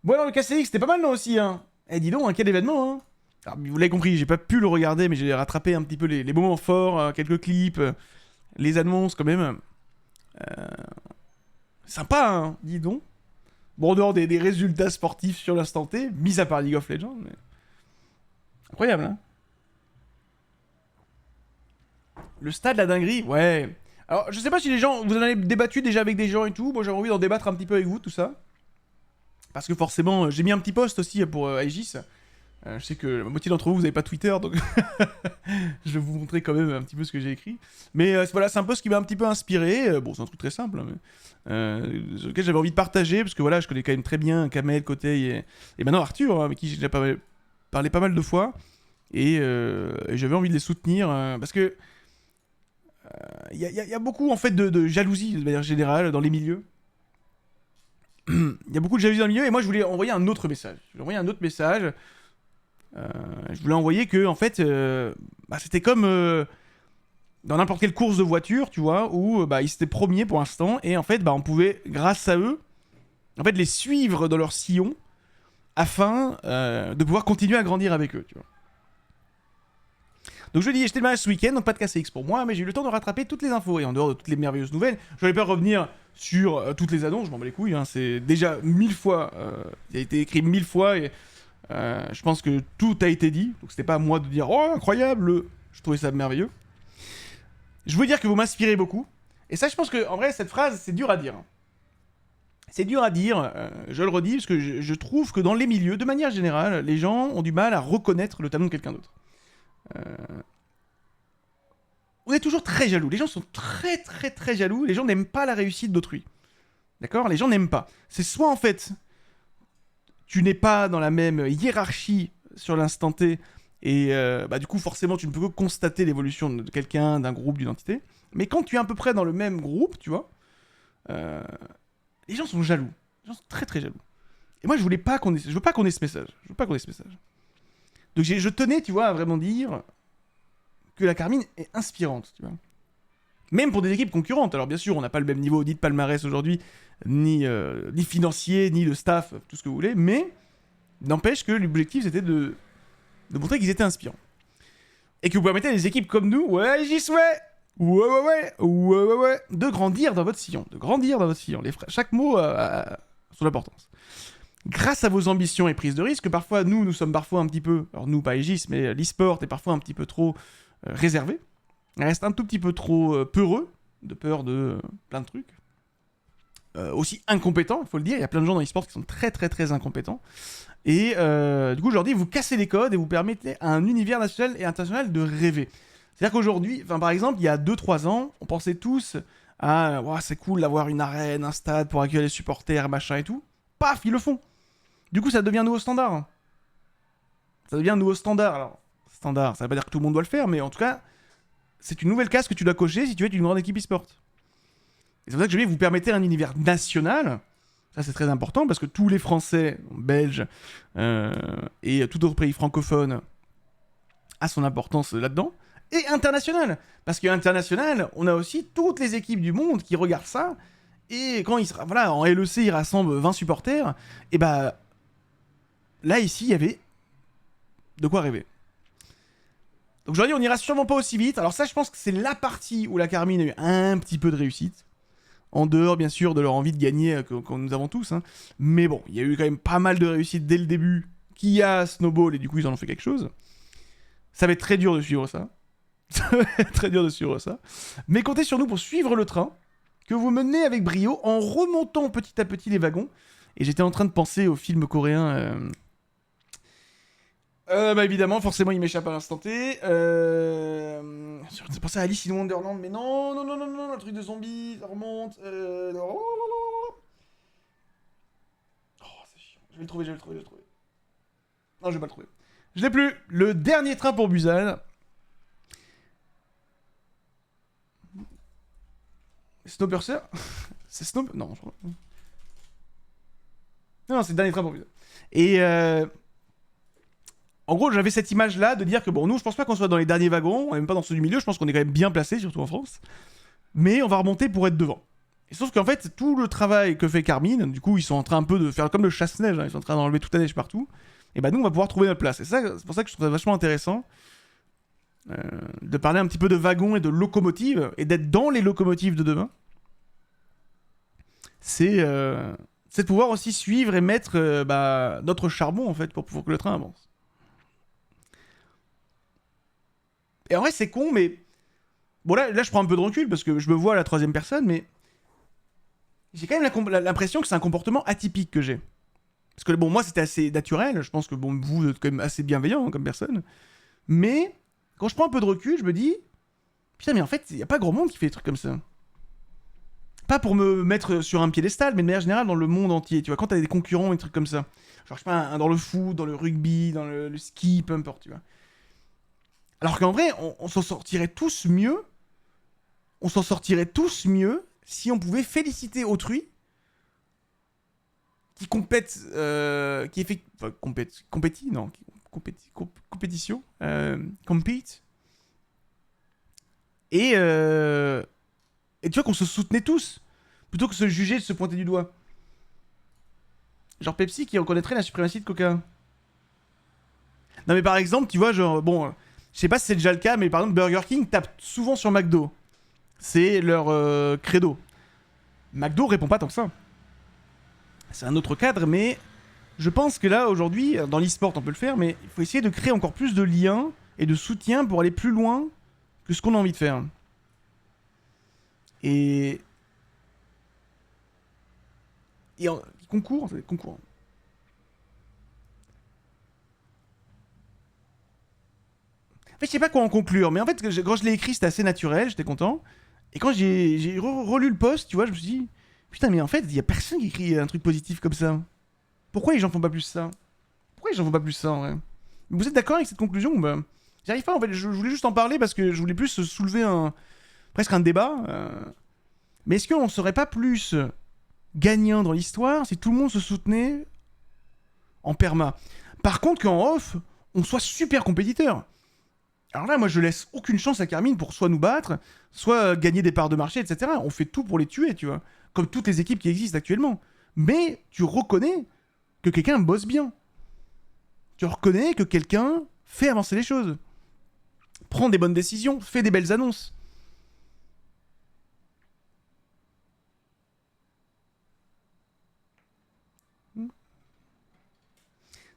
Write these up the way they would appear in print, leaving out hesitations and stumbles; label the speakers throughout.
Speaker 1: Bon, alors le KCX, c'était pas mal, non, aussi, hein. Eh, dis donc, hein, quel événement, hein. Alors, vous l'avez compris, j'ai pas pu le regarder, mais j'ai rattrapé un petit peu les moments forts, quelques clips, les annonces, quand même. Euh, Sympa, hein, dis donc. Bon, en dehors des résultats sportifs sur l'instant T, mis à part League of Legends, mais... Incroyable, hein. Le stade, la dinguerie, ouais. Alors, je sais pas si les gens, vous en avez débattu déjà avec des gens et tout. Moi, j'avais envie d'en débattre un petit peu avec vous, tout ça. Parce que forcément, j'ai mis un petit post aussi pour Aegis. Je sais que la moitié d'entre vous, vous n'avez pas Twitter, donc je vais vous montrer quand même un petit peu ce que j'ai écrit. Mais voilà, c'est un post qui m'a un petit peu inspiré. Bon, c'est un truc très simple, hein, mais, sur lequel j'avais envie de partager, parce que voilà, je connais quand même très bien Kamel, Kotei et maintenant Arthur, hein, avec qui j'ai déjà parlé pas mal de fois. Et j'avais envie de les soutenir, parce que il y a beaucoup en fait de jalousie de manière générale dans les milieux. Il y a beaucoup de jalousie dans le milieu et moi je voulais envoyer un autre message. Je voulais envoyer un autre message. Je voulais envoyer que en fait, c'était comme dans n'importe quelle course de voiture, tu vois, où ils étaient premiers pour l'instant et en fait, on pouvait, grâce à eux, en fait, les suivre dans leur sillon afin de pouvoir continuer à grandir avec eux, tu vois. Donc je dis, j'étais le match ce week-end, donc pas de KCX pour moi, mais j'ai eu le temps de rattraper toutes les infos. Et en dehors de toutes les merveilleuses nouvelles, je vais pas revenir sur toutes les annonces, je m'en bats les couilles, hein, c'est déjà 1000 fois, il a été écrit 1000 fois, et je pense que tout a été dit, donc c'était pas à moi de dire « Oh, incroyable !» Je trouvais ça merveilleux. Je veux dire que vous m'inspirez beaucoup, et ça je pense que en vrai cette phrase, c'est dur à dire. C'est dur à dire, je le redis, parce que je trouve que dans les milieux, de manière générale, les gens ont du mal à reconnaître le talent de quelqu'un d'autre. On est toujours très jaloux. Les gens sont très très très jaloux. Les gens n'aiment pas la réussite d'autrui. D'accord? Les gens n'aiment pas. C'est soit en fait, tu n'es pas dans la même hiérarchie sur l'instant T, et du coup forcément tu ne peux que constater l'évolution de quelqu'un, d'un groupe, d'une entité. Mais quand tu es à peu près dans le même groupe, tu vois, les gens sont jaloux. Les gens sont très très jaloux. Et moi je veux pas qu'on ait ce message. Je veux pas qu'on ait ce message. Donc je tenais, tu vois, à vraiment dire que la Carmine est inspirante, tu vois. Même pour des équipes concurrentes. Alors bien sûr, on n'a pas le même niveau ni de palmarès aujourd'hui, ni financier, ni de staff, tout ce que vous voulez, mais n'empêche que l'objectif c'était de montrer qu'ils étaient inspirants. Et que vous permettez à des équipes comme nous, ouais, j'y souhaite, ouais, de grandir dans votre sillon. Chaque mot a son importance. Grâce à vos ambitions et prises de risque, parfois nous sommes parfois un petit peu, alors nous pas Aegis, mais l'e-sport est parfois un petit peu trop réservé. Il reste un tout petit peu trop peureux, de peur de plein de trucs. Aussi incompétents, il faut le dire. Il y a plein de gens dans l'e-sport qui sont très très très incompétents. Et du coup, aujourd'hui, vous cassez les codes et vous permettez à un univers national et international de rêver. C'est-à-dire qu'aujourd'hui, par exemple, il y a 2-3 ans, on pensait tous à wow, c'est cool d'avoir une arène, un stade pour accueillir les supporters, machin et tout. Paf, ils le font. Du coup, ça devient un nouveau standard. Ça devient un nouveau standard. Alors, standard, ça veut pas dire que tout le monde doit le faire, mais en tout cas, c'est une nouvelle case que tu dois cocher si tu veux être une grande équipe e-sport. Et c'est pour ça que je vais vous permettre un univers national. Ça, c'est très important parce que tous les Français, Belges et tout autre pays francophone a son importance là-dedans. Et international. Parce qu'international, on a aussi toutes les équipes du monde qui regardent ça. Et quand il sera, voilà, en LEC, il rassemble 20 supporters. Et là, ici, il y avait de quoi rêver. Donc aujourd'hui, on n'ira sûrement pas aussi vite. Alors ça, je pense que c'est la partie où la Carmine a eu un petit peu de réussite. En dehors, bien sûr, de leur envie de gagner que nous avons tous. Hein. Mais bon, il y a eu quand même pas mal de réussite dès le début qui a Snowball et du coup, ils en ont fait quelque chose. Ça va être très dur de suivre ça. Ça va être très dur de suivre ça. Mais comptez sur nous pour suivre le train que vous menez avec brio en remontant petit à petit les wagons. Et j'étais en train de penser au film coréen... évidemment, forcément, il m'échappe à l'instant T. J'ai pensé à Alice in Wonderland, mais non, le truc de zombie, ça remonte. Oh, c'est chiant. Je vais le trouver. Non, je vais pas le trouver. Je l'ai plus. Le dernier train pour Busan. Snowpiercer. C'est Snow... Non, je crois. Non, c'est le dernier train pour Busan. Et en gros, j'avais cette image-là de dire que bon, nous, je pense pas qu'on soit dans les derniers wagons, on est même pas dans ceux du milieu, je pense qu'on est quand même bien placé, surtout en France. Mais on va remonter pour être devant. Et sauf qu'en fait, tout le travail que fait Carmine, du coup, ils sont en train un peu de faire comme le chasse-neige, hein, ils sont en train d'enlever toute la neige partout. Et bah nous, on va pouvoir trouver notre place. Et ça, c'est pour ça que je trouve ça vachement intéressant de parler un petit peu de wagons et de locomotives, et d'être dans les locomotives de demain. C'est de pouvoir aussi suivre et mettre notre charbon, en fait, pour que le train avance. Et en vrai, c'est con, mais... Bon, là, je prends un peu de recul, parce que je me vois à la troisième personne, mais... J'ai quand même l'impression que c'est un comportement atypique que j'ai. Parce que, bon, moi, c'était assez naturel. Je pense que, bon, vous êtes quand même assez bienveillant, hein, comme personne. Mais, quand je prends un peu de recul, je me dis... Putain, mais en fait, il n'y a pas grand monde qui fait des trucs comme ça. Pas pour me mettre sur un piédestal, mais de manière générale dans le monde entier. Tu vois, quand t'as des concurrents et des trucs comme ça. Genre, je sais pas, dans le foot, dans le rugby, dans le ski, peu importe, tu vois. Alors qu'en vrai, on s'en sortirait tous mieux. On s'en sortirait tous mieux si on pouvait féliciter autrui qui compète, qui effectue, enfin, compétit, non, compétition, compete, et tu vois qu'on se soutenait tous, plutôt que se juger, de se pointer du doigt. Genre Pepsi qui reconnaîtrait la suprématie de Coca. Non mais par exemple, tu vois, genre, bon, je sais pas si c'est déjà le cas, mais par exemple Burger King tape souvent sur McDo. C'est leur credo. McDo répond pas tant que ça. C'est un autre cadre, mais je pense que là, aujourd'hui, dans l'e-sport, on peut le faire, mais il faut essayer de créer encore plus de liens et de soutien pour aller plus loin que ce qu'on a envie de faire. Et... concours, c'est concours. En fait, je sais pas quoi en conclure, mais en fait, quand je l'ai écrit, c'était assez naturel, j'étais content. Et quand j'ai relu le post, tu vois, je me suis dit, putain, mais en fait, il y a personne qui écrit un truc positif comme ça. Pourquoi les gens font pas plus ça? Pourquoi les gens font pas plus ça, en vrai? Vous êtes d'accord avec cette conclusion ou bah, j'arrive pas, en fait, je voulais juste en parler parce que je voulais plus soulever presque un débat. Mais est-ce qu'on serait pas plus gagnant dans l'histoire si tout le monde se soutenait en perma? Par contre, qu'en off, on soit super compétiteur. Alors là, moi, je laisse aucune chance à Carmine pour soit nous battre, soit gagner des parts de marché, etc. On fait tout pour les tuer, tu vois. Comme toutes les équipes qui existent actuellement. Mais tu reconnais que quelqu'un bosse bien. Tu reconnais que quelqu'un fait avancer les choses. Prend des bonnes décisions, fait des belles annonces.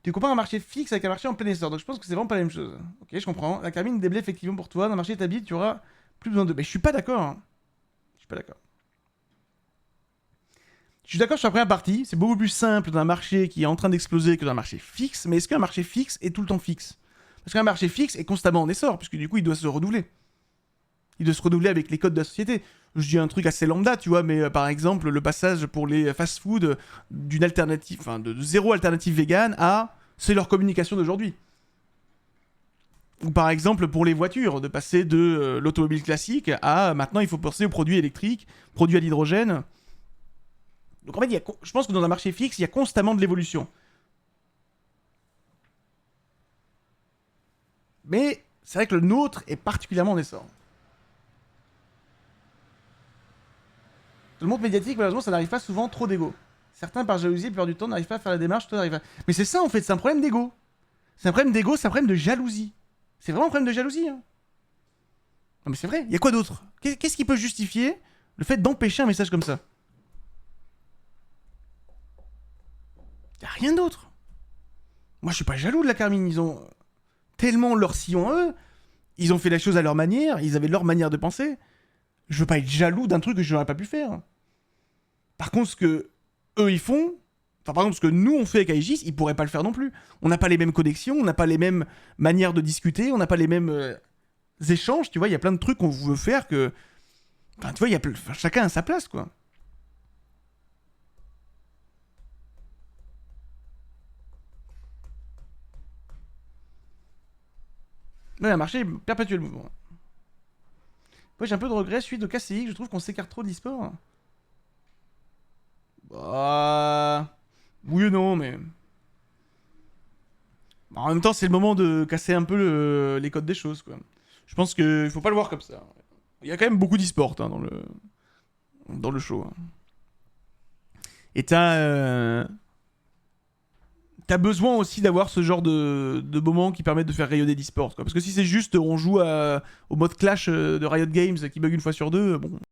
Speaker 1: Tu compares un marché fixe avec un marché en plein essor. Donc je pense que c'est vraiment pas la même chose. Ok, je comprends. La Carmine déblaye effectivement pour toi. Dans un marché établi, tu auras plus besoin de... Mais je suis pas d'accord. Hein. Je suis pas d'accord. Je suis d'accord sur la première partie. C'est beaucoup plus simple d'un marché qui est en train d'exploser que d'un marché fixe. Mais est-ce qu'un marché fixe est tout le temps fixe? Parce qu'un marché fixe est constamment en essor, puisque du coup, il doit se renouveler. Il doit se renouveler avec les codes de la société. Je dis un truc assez lambda, tu vois, mais par exemple, le passage pour les fast-food d'une alternative, enfin de zéro alternative vegan à c'est leur communication d'aujourd'hui. Ou par exemple pour les voitures, de passer de l'automobile classique à maintenant il faut penser aux produits électriques, produits à l'hydrogène. Donc en fait, je pense que dans un marché fixe, il y a constamment de l'évolution. Mais c'est vrai que le nôtre est particulièrement en essor. Dans le monde médiatique, malheureusement, ça n'arrive pas souvent, trop d'ego. Certains, par jalousie, plupart du temps, n'arrivent pas à faire la démarche, toi n'arrives pas. Mais c'est ça en fait, c'est un problème d'ego. C'est un problème d'ego, c'est un problème de jalousie. C'est vraiment un problème de jalousie. Hein. Non mais c'est vrai, il y a quoi d'autre? Qu'est-ce qui peut justifier le fait d'empêcher un message comme ça? Y a rien d'autre. Moi je suis pas jaloux de la Carmine, ils ont tellement leur sillon à eux, ils ont fait la chose à leur manière, ils avaient leur manière de penser. Je veux pas être jaloux d'un truc que je n'aurais pas pu faire. Par contre, ce que eux ils font, enfin par exemple ce que nous on fait avec Aegis, ils pourraient pas le faire non plus. On n'a pas les mêmes connexions, on n'a pas les mêmes manières de discuter, on n'a pas les mêmes échanges, tu vois, il y a plein de trucs qu'on veut faire que... Enfin tu vois, chacun a sa place quoi. Ouais, un marché perpétuel mouvement. Moi j'ai un peu de regret suite au KCI, je trouve qu'on s'écarte trop de l'e-sport. Bah... Oui et non, mais... En même temps, c'est le moment de casser un peu les codes des choses, quoi. Je pense qu'il faut pas le voir comme ça. Il y a quand même beaucoup d'e-sport hein, dans le show. Et t'as besoin aussi d'avoir ce genre de moments qui permettent de faire rayonner l'e-sport, quoi. Parce que si c'est juste on joue au mode clash de Riot Games qui bug une fois sur deux, bon,